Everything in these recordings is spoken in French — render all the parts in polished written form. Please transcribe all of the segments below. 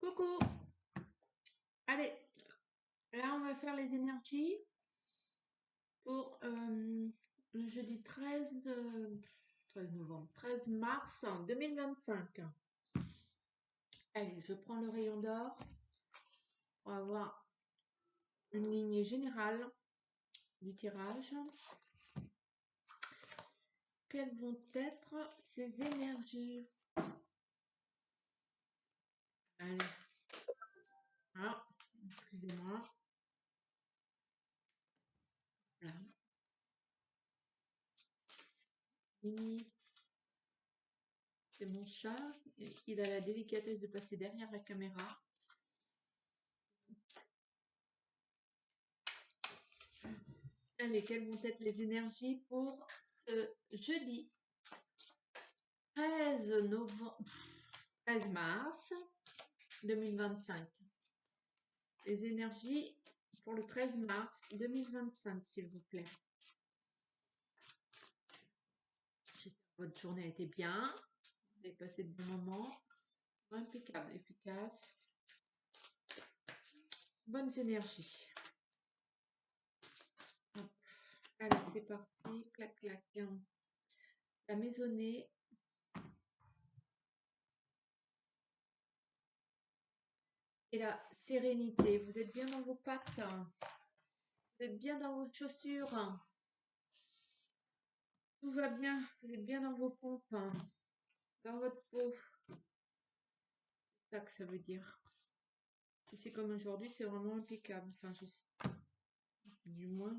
Coucou! Allez, là on va faire les énergies pour le jeudi 13 novembre, 13 mars 2025. Allez, je prends le rayon d'or pour avoir une ligne générale du tirage. Quelles vont être ces énergies? Allez, ah, excusez-moi. Là. Mimi, c'est mon chat. Il a la délicatesse de passer derrière la caméra. Allez, quelles vont être les énergies pour ce jeudi 13 mars 2025. Les énergies pour le 13 mars 2025, s'il vous plaît. J'espère que votre journée a été bien. Vous avez passé de bons moments. Impeccable, efficace. Bonnes énergies. Hop. Allez, c'est parti. Clac, clac. La maisonnée. Et la sérénité. Vous êtes bien dans vos pattes. Vous êtes bien dans vos chaussures. Tout va bien. Vous êtes bien dans vos pompes. Dans votre peau. C'est ça que ça veut dire. Si c'est comme aujourd'hui, c'est vraiment impeccable. Enfin, du moins,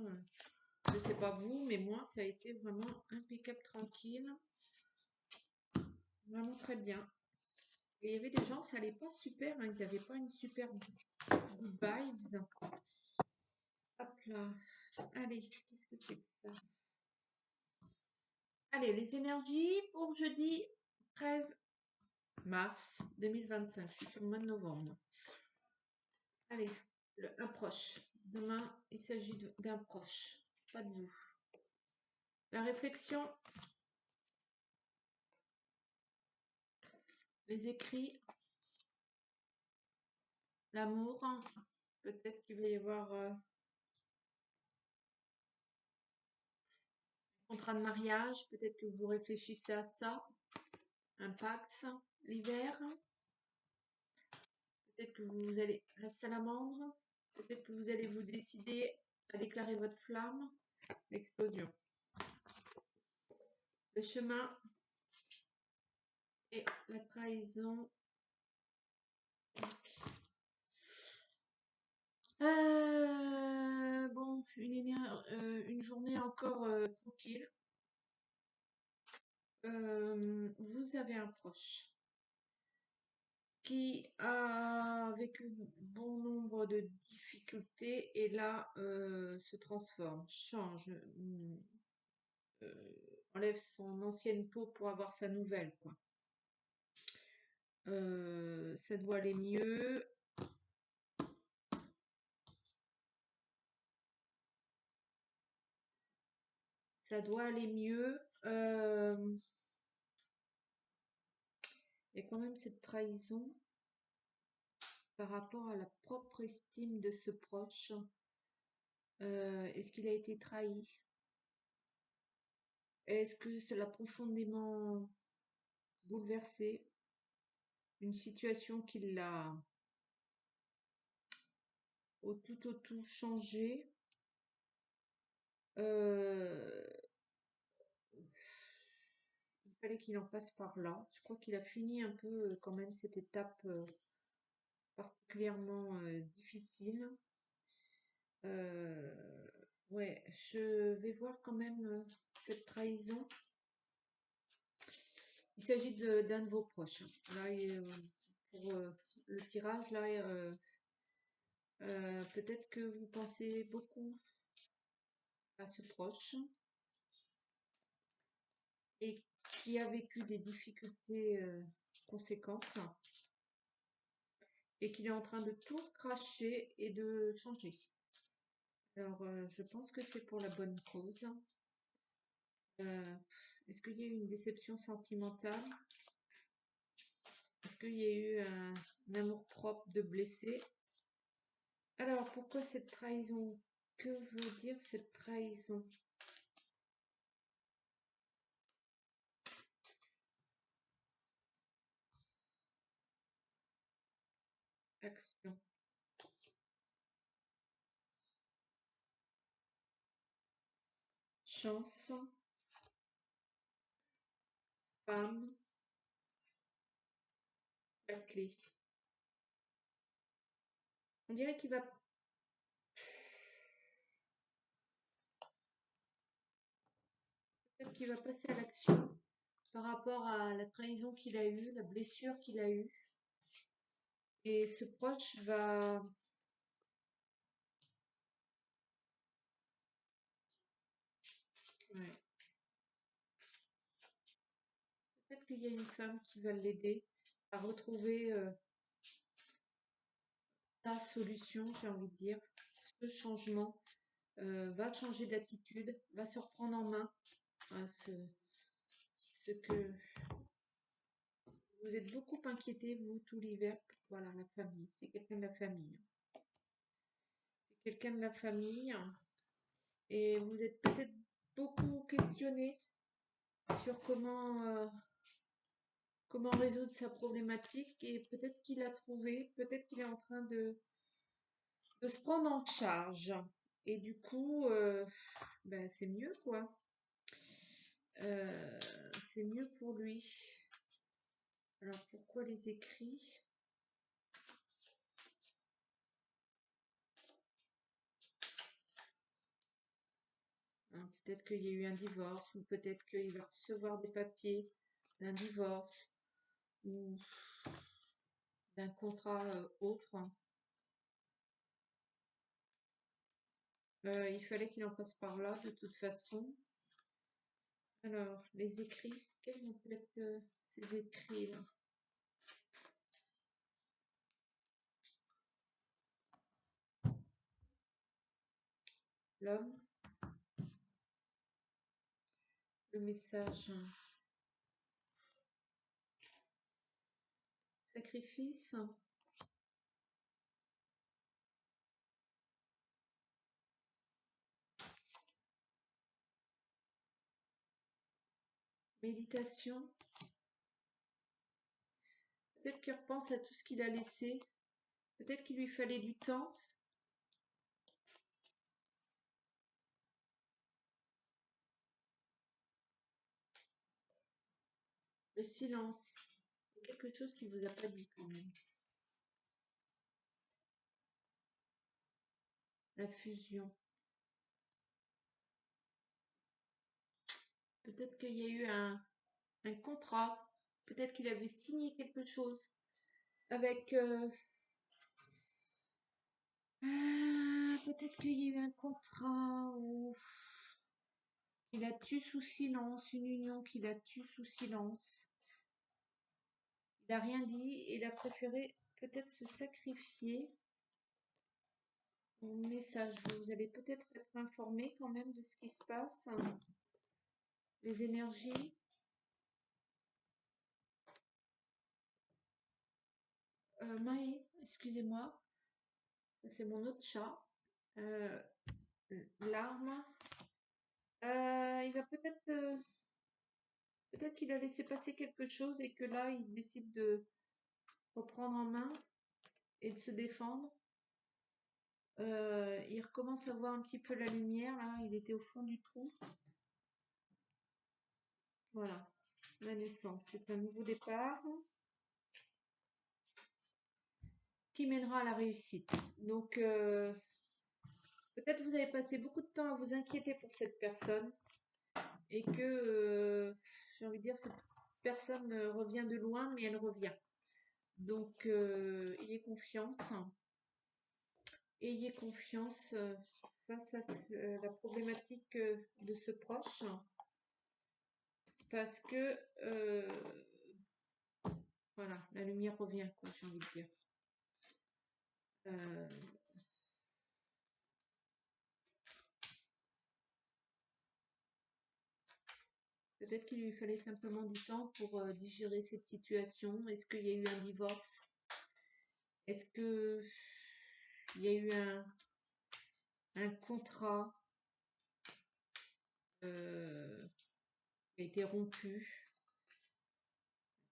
je sais pas vous, mais moi, ça a été vraiment impeccable, tranquille. Vraiment très bien. Et il y avait des gens, ça allait pas super, hein, ils n'avaient pas une super good vibes. Hop là. Allez, qu'est-ce que c'est que ça? Allez, les énergies pour jeudi 13 mars 2025. Je suis sur le mois de novembre. Allez, un proche. Demain, il s'agit d'un proche, pas de vous. La réflexion, les écrits, l'amour, peut-être qu'il va y avoir un contrat de mariage, peut-être que vous réfléchissez à ça, un pacte, l'hiver, peut-être que vous allez, la salamandre, peut-être que vous allez vous décider à déclarer votre flamme, l'explosion. Le chemin et la trahison. Bon, une journée encore tranquille. Vous avez un proche qui a vécu bon nombre de difficultés et là se transforme, change, enlève son ancienne peau pour avoir sa nouvelle, quoi. Ça doit aller mieux. Ça doit aller mieux. Il y a quand même cette trahison par rapport à la propre estime de ce proche. Est-ce qu'il a été trahi? Est-ce que ça l'a profondément bouleversé? Une situation qui l'a au tout changé. Il fallait qu'il en passe par là. Je crois qu'il a fini un peu quand même cette étape particulièrement difficile. Ouais, je vais voir quand même cette trahison. Il s'agit d'un de vos proches. Là, pour le tirage, là, peut-être que vous pensez beaucoup à ce proche et qui a vécu des difficultés conséquentes et qu'il est en train de tout cracher et de changer. Alors, je pense que c'est pour la bonne cause. Est-ce qu'il y a eu une déception sentimentale? Est-ce qu'il y a eu un amour-propre de blessé. Alors, pourquoi cette trahison? Que veut dire cette trahison? Action. Chance. Femme. La clé. On dirait qu'il va... Peut-être qu'il va passer à l'action par rapport à la trahison qu'il a eue, la blessure qu'il a eue. Et ce proche va... Ouais. Peut-être qu'il y a une femme qui va l'aider à retrouver sa solution, j'ai envie de dire. Ce changement va changer d'attitude, va se reprendre en main. Hein, ce que vous êtes beaucoup inquiété, vous, tout l'hiver. Voilà, la famille. C'est quelqu'un de la famille. C'est quelqu'un de la famille. Et vous êtes peut-être beaucoup questionné sur comment résoudre sa problématique. Et peut-être qu'il a trouvé, peut-être qu'il est en train de se prendre en charge. Et du coup, ben, c'est mieux, quoi. C'est mieux pour lui. Alors, pourquoi les écrits? Hein, peut-être qu'il y a eu un divorce, ou peut-être qu'il va recevoir des papiers d'un divorce, ou d'un contrat autre. Il fallait qu'il en passe par là, de toute façon. Alors, les écrits, quels vont être ces écrits-là? L'homme, le message, sacrifice, méditation. Peut-être qu'il repense à tout ce qu'il a laissé. Peut-être qu'il lui fallait du temps. Le silence. Il y a quelque chose qu'il vous a pas dit quand même. La fusion. Peut-être qu'il y a eu un contrat. Peut-être qu'il avait signé quelque chose avec... peut-être qu'il y a eu un contrat ou il a tué sous silence, une union qu'il a tué sous silence. Il n'a rien dit et il a préféré peut-être se sacrifier. Mon message, vous allez peut-être être informé quand même de ce qui se passe. Les énergies. Maë, excusez-moi, c'est mon autre chat. L'arme. Il va peut-être qu'il a laissé passer quelque chose et que là, il décide de reprendre en main et de se défendre. Il recommence à voir un petit peu la lumière, là, il était au fond du trou. Voilà, la naissance, c'est un nouveau départ qui mènera à la réussite. Donc, peut-être vous avez passé beaucoup de temps à vous inquiéter pour cette personne et que, j'ai envie de dire, cette personne revient de loin, mais elle revient. Donc, ayez confiance. Ayez confiance face à la problématique de ce proche. Parce que, voilà, la lumière revient, quoi, j'ai envie de dire. Peut-être qu'il lui fallait simplement du temps pour digérer cette situation. Est-ce qu'il y a eu un divorce? Est-ce que il y a eu un contrat qui a été rompu?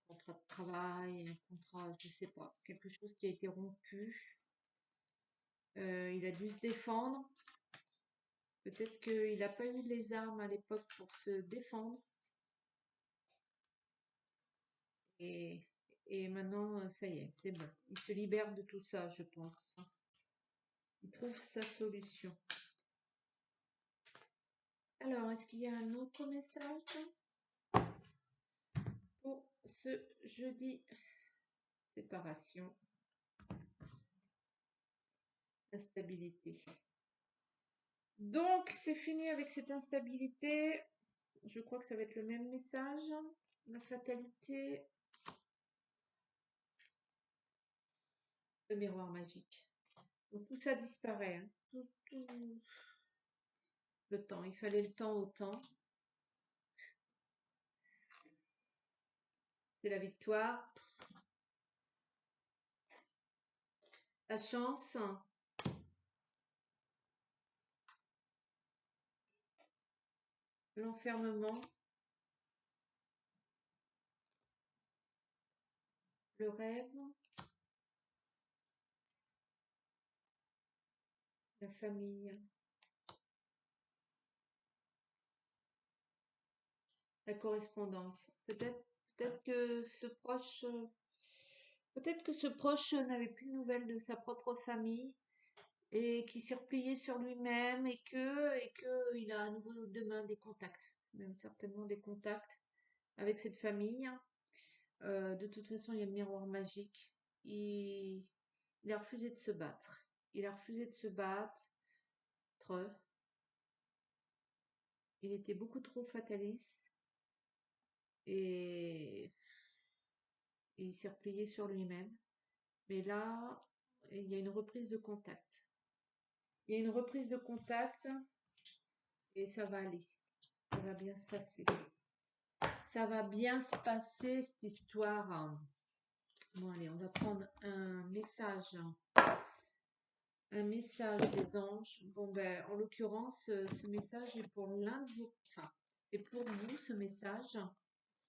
Un contrat de travail, un contrat, je sais pas, quelque chose qui a été rompu. Il a dû se défendre. Peut-être qu'il n'a pas eu les armes à l'époque pour se défendre. Et, et maintenant, ça y est, c'est bon. Il se libère de tout ça, je pense. Il trouve sa solution. Alors, est-ce qu'il y a un autre message pour ce jeudi? Séparation, instabilité. Donc, c'est fini avec cette instabilité. Je crois que ça va être le même message. La fatalité. Le miroir magique. Donc, tout ça disparaît. Hein. Tout le temps. Il fallait le temps au temps. C'est la victoire. La chance. L'enfermement. Le rêve. La famille. La correspondance. Peut-être que ce proche, n'avait plus de nouvelles de sa propre famille et qui s'est replié sur lui-même et que il a à nouveau demain des contacts, même certainement des contacts avec cette famille. De toute façon, il y a le miroir magique. Il a refusé de se battre. Il a refusé de se battre. Il était beaucoup trop fataliste et il s'est replié sur lui-même. Mais là, il y a une reprise de contact. Il y a une reprise de contact et ça va aller. Ça va bien se passer. Ça va bien se passer cette histoire. Bon, allez, on va prendre un message. Un message des anges. Bon, ben, en l'occurrence, ce message est pour l'un de vos. Enfin, c'est pour vous ce message.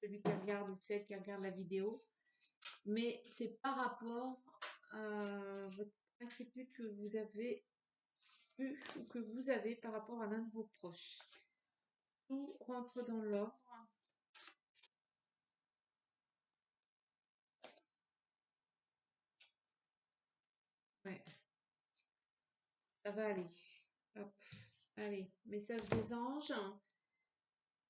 Celui qui regarde ou celle qui regarde la vidéo. Mais c'est par rapport à votre inquiétude que vous avez eu ou que vous avez par rapport à l'un de vos proches. Tout rentre dans l'ordre. Ouais, ça va aller. Hop, allez, message des anges.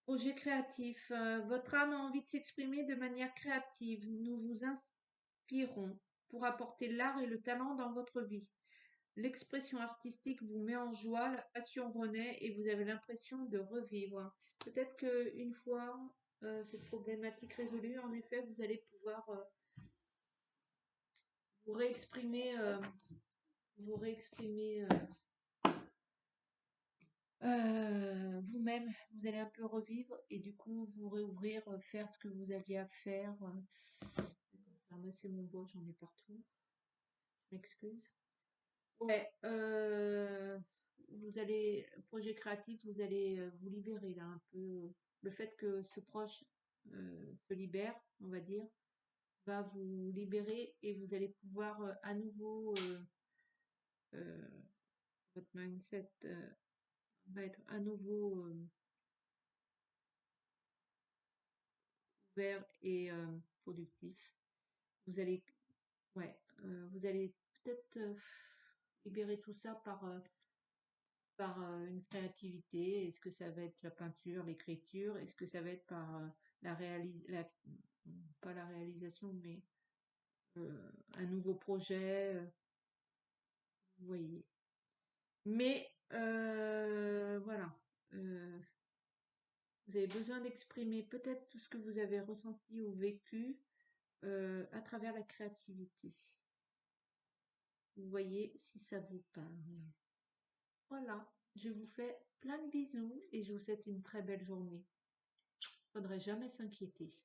Projet créatif. Votre âme a envie de s'exprimer de manière créative. Nous vous inspirons pour apporter l'art et le talent dans votre vie. L'expression artistique vous met en joie, la passion renaît et vous avez l'impression de revivre. Peut-être qu'une fois cette problématique résolue, en effet, vous allez pouvoir vous réexprimer, vous-même. Vous allez un peu revivre et du coup vous réouvrir, faire ce que vous aviez à faire. Ramasser mon bois, j'en ai partout. Je m'excuse. Ouais, vous allez, projet créatif, vous allez vous libérer là un peu. Le fait que ce proche se libère, on va dire, va vous libérer et vous allez pouvoir à nouveau, euh, votre mindset va être à nouveau ouvert et productif. Vous allez, ouais, vous allez peut-être libérer tout ça par une créativité. Est-ce que ça va être la peinture, l'écriture? Est-ce que ça va être par pas la réalisation, mais un nouveau projet? Vous voyez. Mais voilà. Vous avez besoin d'exprimer peut-être tout ce que vous avez ressenti ou vécu à travers la créativité. Vous voyez si ça vous parle. Voilà, je vous fais plein de bisous et je vous souhaite une très belle journée. Faudrait jamais s'inquiéter.